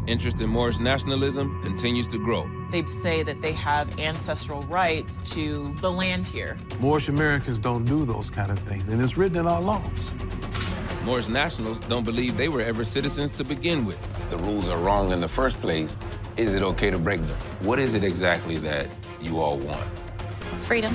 interest in Moorish nationalism continues to grow. They say that they have ancestral rights to the land here. Moorish Americans don't do those kind of things, and it's written in our laws. Moorish nationals don't believe they were ever citizens to begin with. The rules are wrong in the first place. Is it okay to break them? What is it exactly that you all want? Freedom.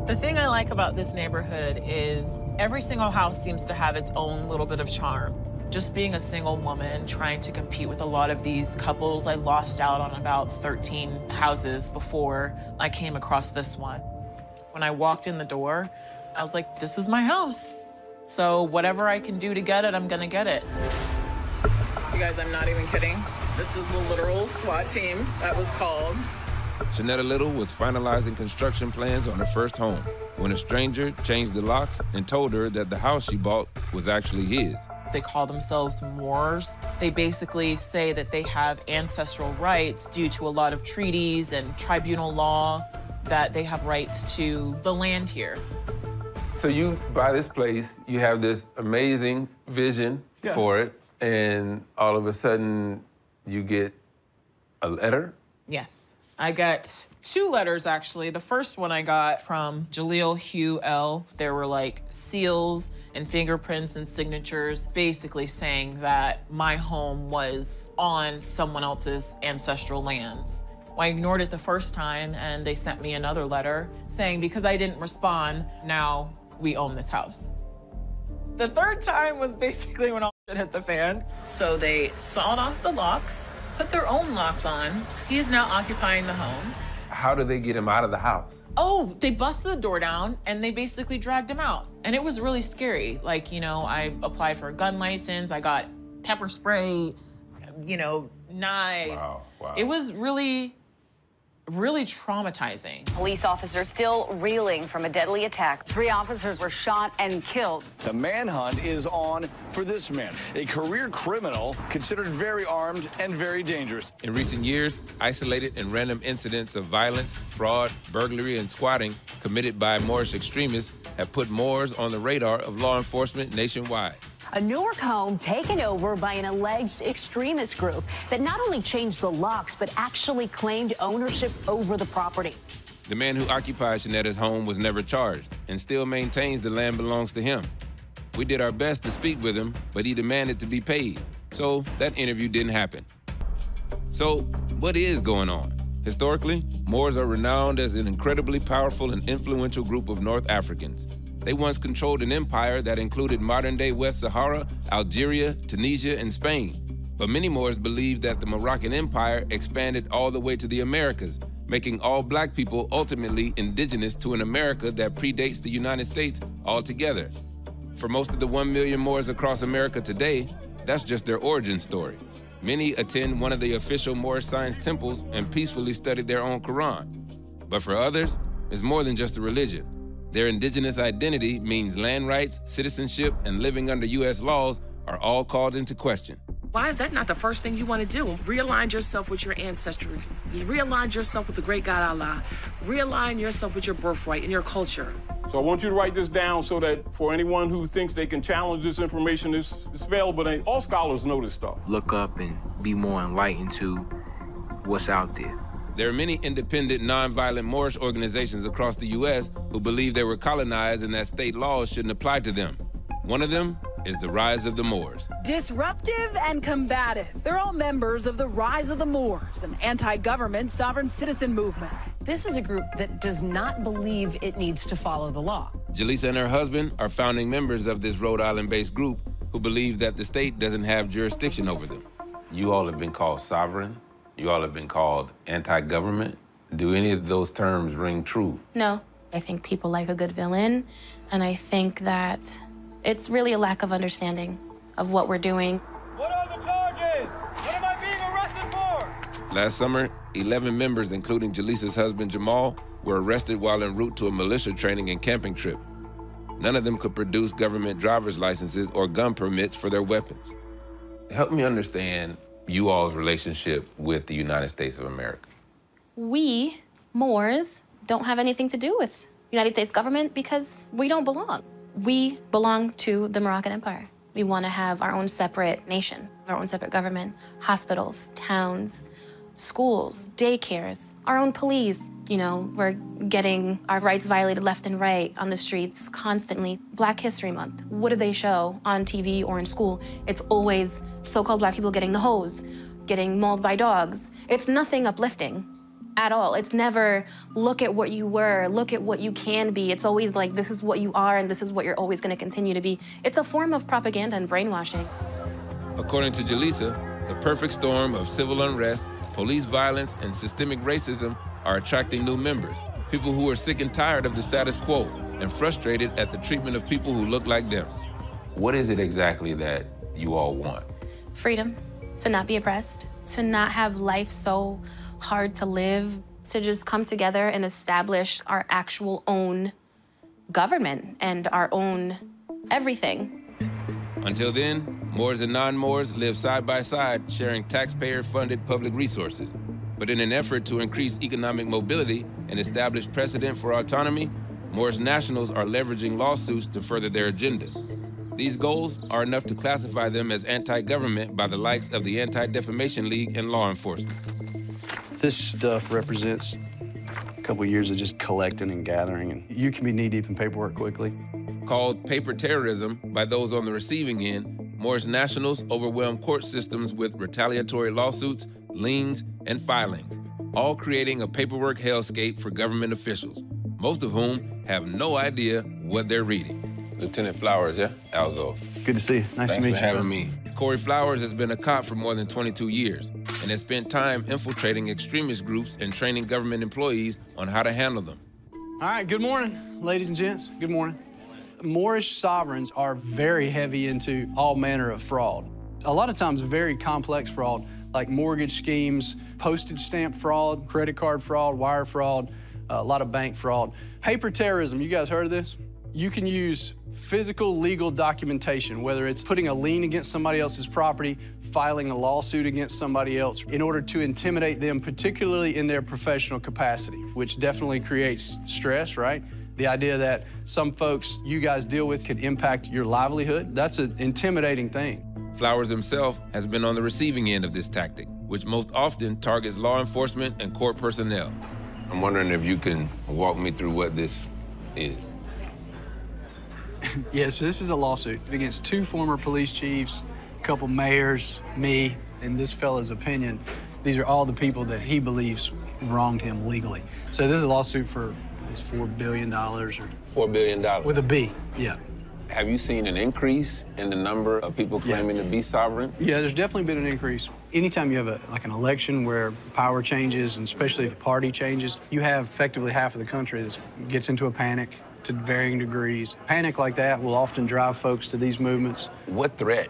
The thing I like about this neighborhood is every single house seems to have its own little bit of charm. Just being a single woman trying to compete with a lot of these couples, I lost out on about 13 houses before I came across this one. When I walked in the door, I was like, this is my house. So whatever I can do to get it, I'm gonna get it. You guys, I'm not even kidding. This is the literal SWAT team that was called. Shanetta Little was finalizing construction plans on her first home when a stranger changed the locks and told her that the house she bought was actually his. They call themselves MOORS. They basically say that they have ancestral rights due to a lot of treaties and tribunal law, that they have rights to the land here. So you buy this place, you have this amazing vision for it, and all of a sudden you get a letter? Yes. I got 2 letters, actually. The first one I got from Jaleel Hugh L. There were like seals and fingerprints and signatures basically saying that my home was on someone else's ancestral lands. I ignored it the first time, and they sent me another letter saying because I didn't respond, now we own this house. The third time was basically when all shit hit the fan. So they sawed off the locks, put their own locks on. He is now occupying the home. How do they get him out of the house? Oh, they busted the door down and they basically dragged him out. And it was really scary. Like, you know, I applied for a gun license. I got pepper spray, you know, knives. Wow. It was really traumatizing. Police officers still reeling from a deadly attack. 3 officers were shot and killed. The manhunt is on for this man, a career criminal considered very armed and very dangerous. In recent years, isolated and random incidents of violence, fraud, burglary, and squatting committed by Moorish extremists have put Moors on the radar of law enforcement nationwide. A Newark home taken over by an alleged extremist group that not only changed the locks, but actually claimed ownership over the property. The man who occupied Shanetta's home was never charged and still maintains the land belongs to him. We did our best to speak with him, but he demanded to be paid. So that interview didn't happen. So what is going on? Historically, Moors are renowned as an incredibly powerful and influential group of North Africans. They once controlled an empire that included modern-day West Sahara, Algeria, Tunisia, and Spain. But many Moors believe that the Moroccan Empire expanded all the way to the Americas, making all black people ultimately indigenous to an America that predates the United States altogether. For most of the 1 million Moors across America today, that's just their origin story. Many attend one of the official Moorish science temples and peacefully study their own Quran. But for others, it's more than just a religion. Their indigenous identity means land rights, citizenship, and living under U.S. laws are all called into question. Why is that not the first thing you want to do? Realign yourself with your ancestry. Realign yourself with the great God Allah. Realign yourself with your birthright and your culture. So I want you to write this down so that for anyone who thinks they can challenge this information, it's available. And all scholars know this stuff. Look up and be more enlightened to what's out there. There are many independent, nonviolent Moorish organizations across the U.S. who believe they were colonized and that state laws shouldn't apply to them. One of them is the Rise of the Moors. Disruptive and combative. They're all members of the Rise of the Moors, an anti-government sovereign citizen movement. This is a group that does not believe it needs to follow the law. Jaleesa and her husband are founding members of this Rhode Island-based group who believe that the state doesn't have jurisdiction over them. You all have been called sovereign. You all have been called anti-government. Do any of those terms ring true? No. I think people like a good villain, and I think that it's really a lack of understanding of what we're doing. What are the charges? Last summer, 11 members, including Jaleesa's husband Jamal, were arrested while en route to a militia training and camping trip. None of them could produce government driver's licenses or gun permits for their weapons. Help me understand you all's relationship with the United States of America. We, Moors, don't have anything to do with the United States government because we don't belong. We belong to the Moroccan Empire. We want to have our own separate nation, our own separate government, hospitals, towns, schools, daycares, our own police. You know, we're getting our rights violated left and right on the streets constantly. Black History Month, what do they show on TV or in school? It's always so-called Black people getting the hose, getting mauled by dogs. It's nothing uplifting at all. It's never, look at what you were, look at what you can be. It's always like, this is what you are and this is what you're always going to continue to be. It's a form of propaganda and brainwashing. According to Jaleesa, the perfect storm of civil unrest, police violence, and systemic racism are attracting new members, people who are sick and tired of the status quo and frustrated at the treatment of people who look like them. What is it exactly that you all want? Freedom, to not be oppressed, to not have life so hard to live, to just come together and establish our actual own government and our own everything. Until then, Moors and non-Moors live side by side, sharing taxpayer-funded public resources. But in an effort to increase economic mobility and establish precedent for autonomy, Moorish nationals are leveraging lawsuits to further their agenda. These goals are enough to classify them as anti-government by the likes of the Anti-Defamation League and law enforcement. This stuff represents a couple years of just collecting and gathering, and you can be knee-deep in paperwork quickly. Called paper terrorism by those on the receiving end, Moorish nationals overwhelm court systems with retaliatory lawsuits, liens, and filings, all creating a paperwork hellscape for government officials, most of whom have no idea what they're reading. Lieutenant Flowers, yeah? Alzo. Good to see you. Nice to meet you. Thanks for having me. Corey Flowers has been a cop for more than 22 years and has spent time infiltrating extremist groups and training government employees on how to handle them. All right, good morning, ladies and gents. Good morning. Moorish sovereigns are very heavy into all manner of fraud. A lot of times very complex fraud, like mortgage schemes, postage stamp fraud, credit card fraud, wire fraud, a lot of bank fraud. Paper terrorism, you guys heard of this? You can use physical legal documentation, whether it's putting a lien against somebody else's property, filing a lawsuit against somebody else, in order to intimidate them, particularly in their professional capacity, which definitely creates stress, right? The idea that some folks you guys deal with could impact your livelihood, that's an intimidating thing. Flowers himself has been on the receiving end of this tactic, which most often targets law enforcement and court personnel. I'm wondering if you can walk me through what this is. Yeah, so this is a lawsuit against 2 former police chiefs, a couple mayors, me, and this fella's opinion. These are all the people that he believes wronged him legally. So this is a lawsuit for $4 billion. Or $4 billion? With a B, yeah. Have you seen an increase in the number of people claiming to be sovereign? Yeah, there's definitely been an increase. Anytime you have an election where power changes, and especially if party changes, you have effectively half of the country that gets into a panic to varying degrees. Panic like that will often drive folks to these movements. What threat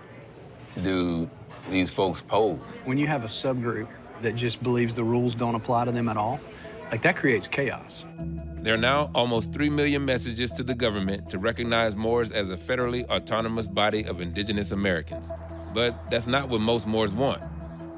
do these folks pose? When you have a subgroup that just believes the rules don't apply to them at all, like that creates chaos. There are now almost 3 million messages to the government to recognize Moors as a federally autonomous body of indigenous Americans. But that's not what most Moors want.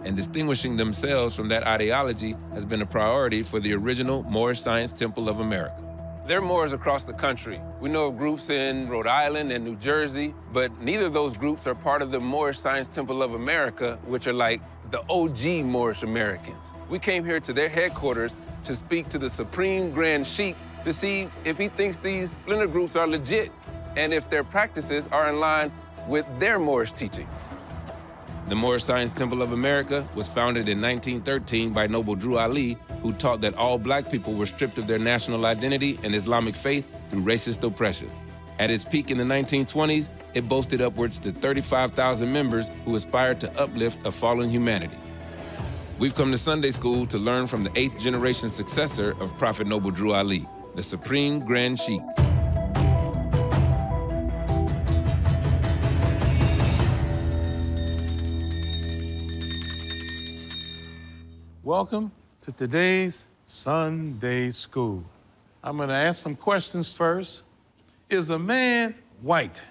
And distinguishing themselves from that ideology has been a priority for the original Moorish Science Temple of America. There are Moors across the country. We know of groups in Rhode Island and New Jersey, but neither of those groups are part of the Moorish Science Temple of America, which are like the OG Moorish Americans. We came here to their headquarters to speak to the Supreme Grand Sheikh to see if he thinks these splinter groups are legit and if their practices are in line with their Moorish teachings. The Moorish Science Temple of America was founded in 1913 by Noble Drew Ali, who taught that all black people were stripped of their national identity and Islamic faith through racist oppression. At its peak in the 1920s, it boasted upwards to 35,000 members who aspired to uplift a fallen humanity. We've come to Sunday school to learn from the 8th generation successor of Prophet Noble Drew Ali, the Supreme Grand Sheikh. Welcome to today's Sunday School. I'm gonna ask some questions first. Is a man white?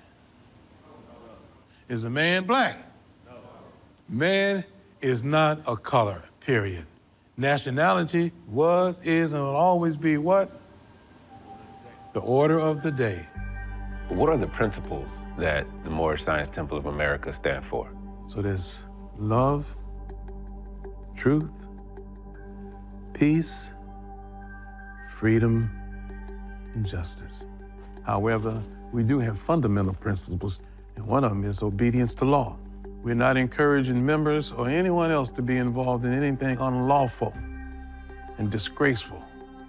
Is a man black? No. Man is not a color, period. Nationality was, is, and will always be what? The order of the day. What are the principles that the Moorish Science Temple of America stand for? So there's love, truth, peace, freedom, and justice. However, we do have fundamental principles, and one of them is obedience to law. We're not encouraging members or anyone else to be involved in anything unlawful and disgraceful.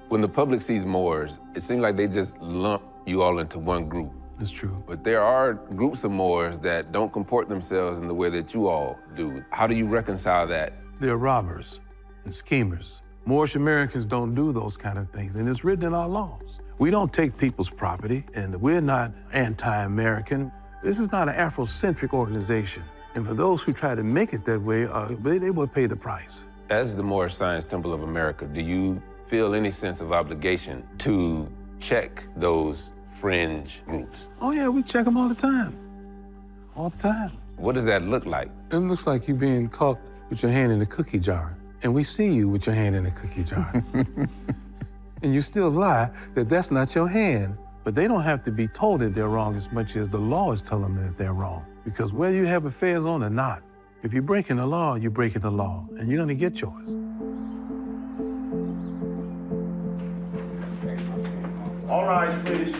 When the public sees Moors, it seems like they just lump you all into one group. That's true. But there are groups of Moors that don't comport themselves in the way that you all do. How do you reconcile that? They're robbers and schemers. Moorish Americans don't do those kind of things, and it's written in our laws. We don't take people's property, and we're not anti-American. This is not an Afrocentric organization. And for those who try to make it that way, they will pay the price. As the Moorish Science Temple of America, do you feel any sense of obligation to check those fringe groups? Oh yeah, we check them all the time. All the time. What does that look like? It looks like you being caught with your hand in a cookie jar. And we see you with your hand in a cookie jar. And you still lie that that's not your hand. But they don't have to be told that they're wrong as much as the law is telling them that they're wrong. Because whether you have affairs on or not, if you're breaking the law, you're breaking the law, and you're gonna get yours. All rise, please.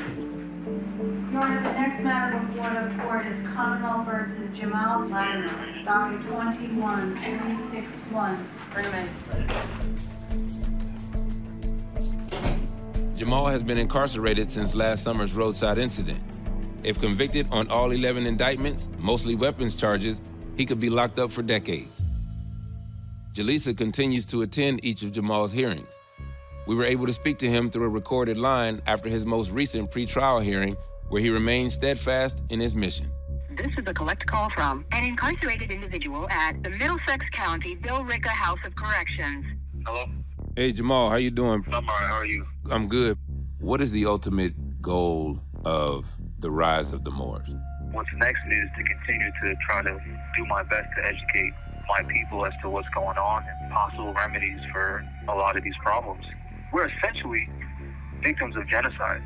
Your Honor, the next matter before the court is Commonwealth versus Jamal Latimer, docket 21361. Bring him in. Jamal has been incarcerated since last summer's roadside incident. If convicted on all 11 indictments, mostly weapons charges, he could be locked up for decades. Jaleesa continues to attend each of Jamal's hearings. We were able to speak to him through a recorded line after his most recent pretrial hearing, where he remained steadfast in his mission. This is a collect call from an incarcerated individual at the Middlesex County Billerica House of Corrections. Hello? Hey, Jamal, how you doing? I'm all right, how are you? I'm good. What is the ultimate goal of the rise of the Moors? What's next is to continue to try to do my best to educate my people as to what's going on and possible remedies for a lot of these problems. We're essentially victims of genocide,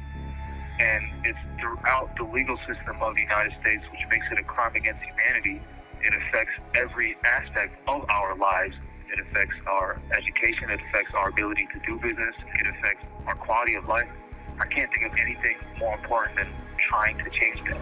and it's throughout the legal system of the United States, which makes it a crime against humanity. It affects every aspect of our lives. It affects our education, it affects our ability to do business, it affects our quality of life. I can't think of anything more important than trying to change that.